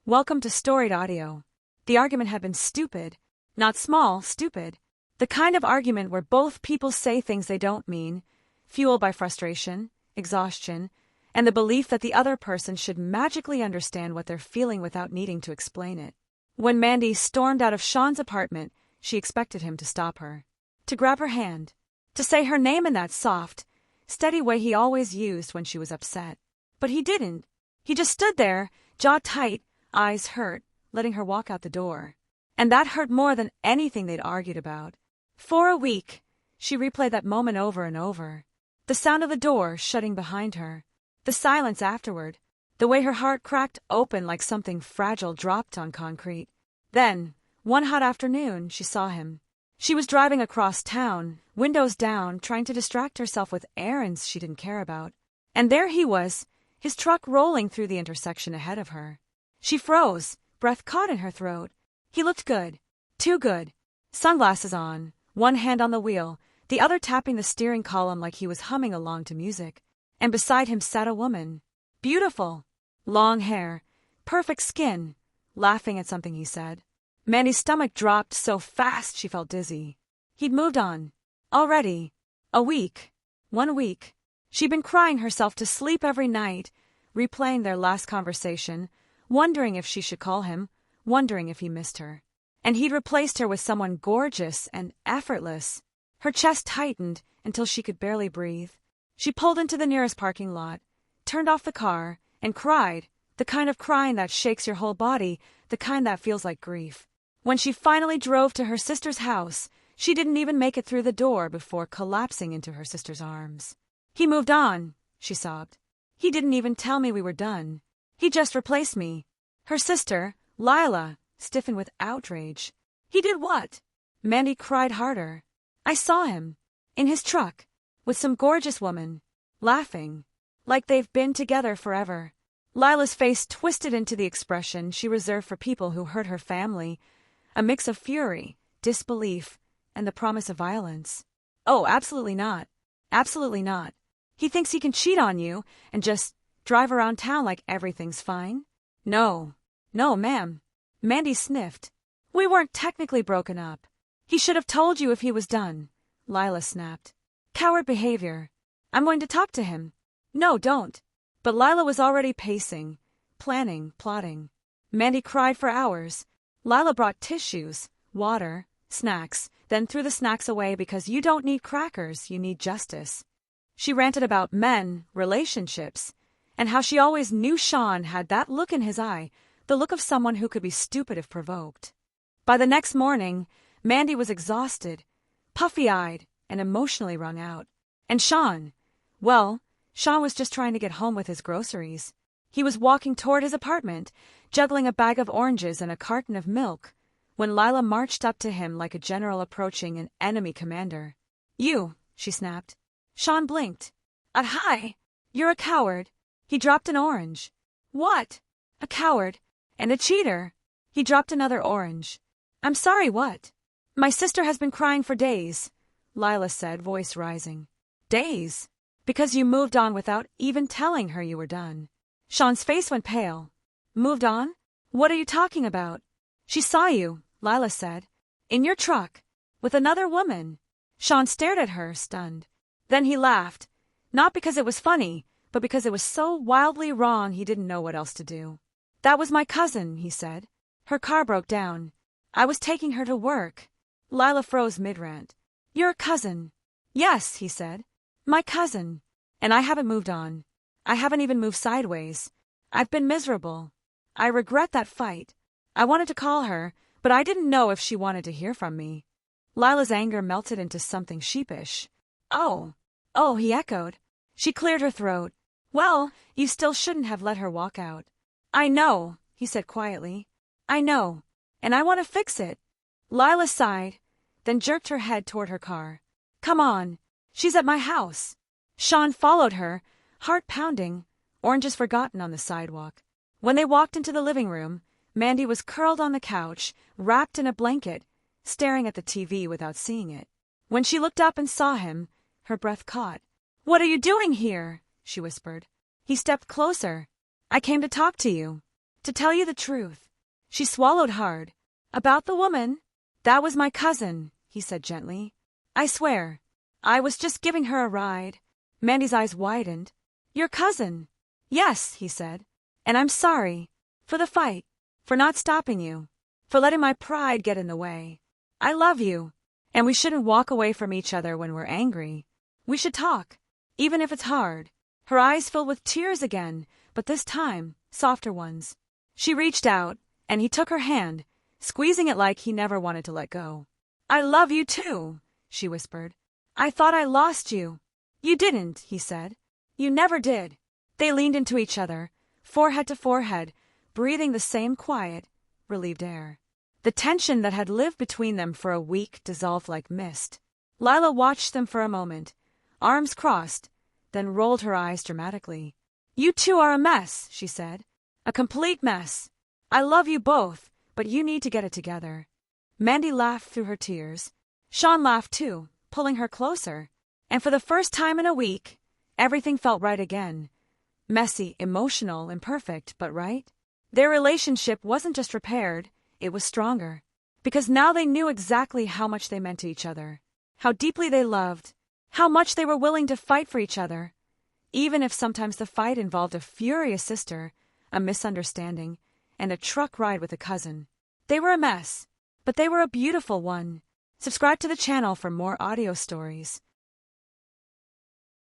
Welcome to Storied Audio. The argument had been stupid. Not small, stupid. The kind of argument where both people say things they don't mean, fueled by frustration, exhaustion, and the belief that the other person should magically understand what they're feeling without needing to explain it. When Mandy stormed out of Shawn's apartment, she expected him to stop her, to grab her hand, to say her name in that soft, steady way he always used when she was upset. But he didn't. He just stood there, jaw tight, eyes hurt, letting her walk out the door. And that hurt more than anything they'd argued about. For a week, she replayed that moment over and over. The sound of the door shutting behind her, the silence afterward, the way her heart cracked open like something fragile dropped on concrete. Then, one hot afternoon, she saw him. She was driving across town, windows down, trying to distract herself with errands she didn't care about. And there he was, his truck rolling through the intersection ahead of her. She froze, breath caught in her throat. He looked good. Too good. Sunglasses on, one hand on the wheel, the other tapping the steering column like he was humming along to music. And beside him sat a woman. Beautiful. Long hair. Perfect skin. Laughing at something he said. Mandy's stomach dropped so fast she felt dizzy. He'd moved on. Already. A week. 1 week. She'd been crying herself to sleep every night, replaying their last conversation, wondering if she should call him, wondering if he missed her. And he'd replaced her with someone gorgeous and effortless. Her chest tightened until she could barely breathe. She pulled into the nearest parking lot, turned off the car, and cried, the kind of crying that shakes your whole body, the kind that feels like grief. When she finally drove to her sister's house, she didn't even make it through the door before collapsing into her sister's arms. He moved on, she sobbed. He didn't even tell me we were done. He just replaced me. Her sister, Lila, stiffened with outrage. He did what? Mandy cried harder. I saw him. In his truck. With some gorgeous woman. Laughing. Like they've been together forever. Lila's face twisted into the expression she reserved for people who hurt her family. A mix of fury, disbelief, and the promise of violence. Oh, absolutely not. Absolutely not. He thinks he can cheat on you and just drive around town like everything's fine? No, ma'am. Mandy sniffed. We weren't technically broken up. He should have told you if he was done. Lila snapped. Coward behavior. I'm going to talk to him. No, don't. But Lila was already pacing, planning, plotting. Mandy cried for hours. Lila brought tissues, water, snacks, then threw the snacks away because you don't need crackers, you need justice. She ranted about men, relationships, and how she always knew Shawn had that look in his eye, the look of someone who could be stupid if provoked. By the next morning, Mandy was exhausted, puffy-eyed, and emotionally wrung out. And Shawn, well, Shawn was just trying to get home with his groceries. He was walking toward his apartment, juggling a bag of oranges and a carton of milk, when Lila marched up to him like a general approaching an enemy commander. You, she snapped. Shawn blinked. Hi, you're a coward. He dropped an orange. What? A coward. And a cheater. He dropped another orange. I'm sorry, what? My sister has been crying for days, Lila said, voice rising. Days? Because you moved on without even telling her you were done. Shawn's face went pale. Moved on? What are you talking about? She saw you, Lila said. In your truck. With another woman. Shawn stared at her, stunned. Then he laughed. Not because it was funny, but because it was so wildly wrong he didn't know what else to do. That was my cousin, he said. Her car broke down. I was taking her to work. Lila froze mid-rant. You're a cousin. Yes, he said. My cousin. And I haven't moved on. I haven't even moved sideways. I've been miserable. I regret that fight. I wanted to call her, but I didn't know if she wanted to hear from me. Lila's anger melted into something sheepish. Oh, he echoed. She cleared her throat. Well, you still shouldn't have let her walk out. I know, he said quietly. I know, and I want to fix it. Lila sighed, then jerked her head toward her car. Come on, she's at my house. Shawn followed her, heart pounding, oranges forgotten on the sidewalk. When they walked into the living room, Mandy was curled on the couch, wrapped in a blanket, staring at the TV without seeing it. When she looked up and saw him, her breath caught. What are you doing here? She whispered. He stepped closer. I came to talk to you. To tell you the truth. She swallowed hard. About the woman? That was my cousin, he said gently. I swear. I was just giving her a ride. Mandy's eyes widened. Your cousin? Yes, he said. And I'm sorry. For the fight. For not stopping you. For letting my pride get in the way. I love you. And we shouldn't walk away from each other when we're angry. We should talk. Even if it's hard. Her eyes filled with tears again, but this time, softer ones. She reached out, and he took her hand, squeezing it like he never wanted to let go. I love you too, she whispered. I thought I lost you. You didn't, he said. You never did. They leaned into each other, forehead to forehead, breathing the same quiet, relieved air. The tension that had lived between them for a week dissolved like mist. Lila watched them for a moment, arms crossed, then rolled her eyes dramatically. You two are a mess, she said. A complete mess. I love you both, but you need to get it together. Mandy laughed through her tears. Shawn laughed too, pulling her closer. And for the first time in a week, everything felt right again. Messy, emotional, imperfect, but right. Their relationship wasn't just repaired, it was stronger. Because now they knew exactly how much they meant to each other. How deeply they loved. How much they were willing to fight for each other. Even if sometimes the fight involved a furious sister, a misunderstanding, and a truck ride with a cousin. They were a mess, but they were a beautiful one. Subscribe to the channel for more audio stories.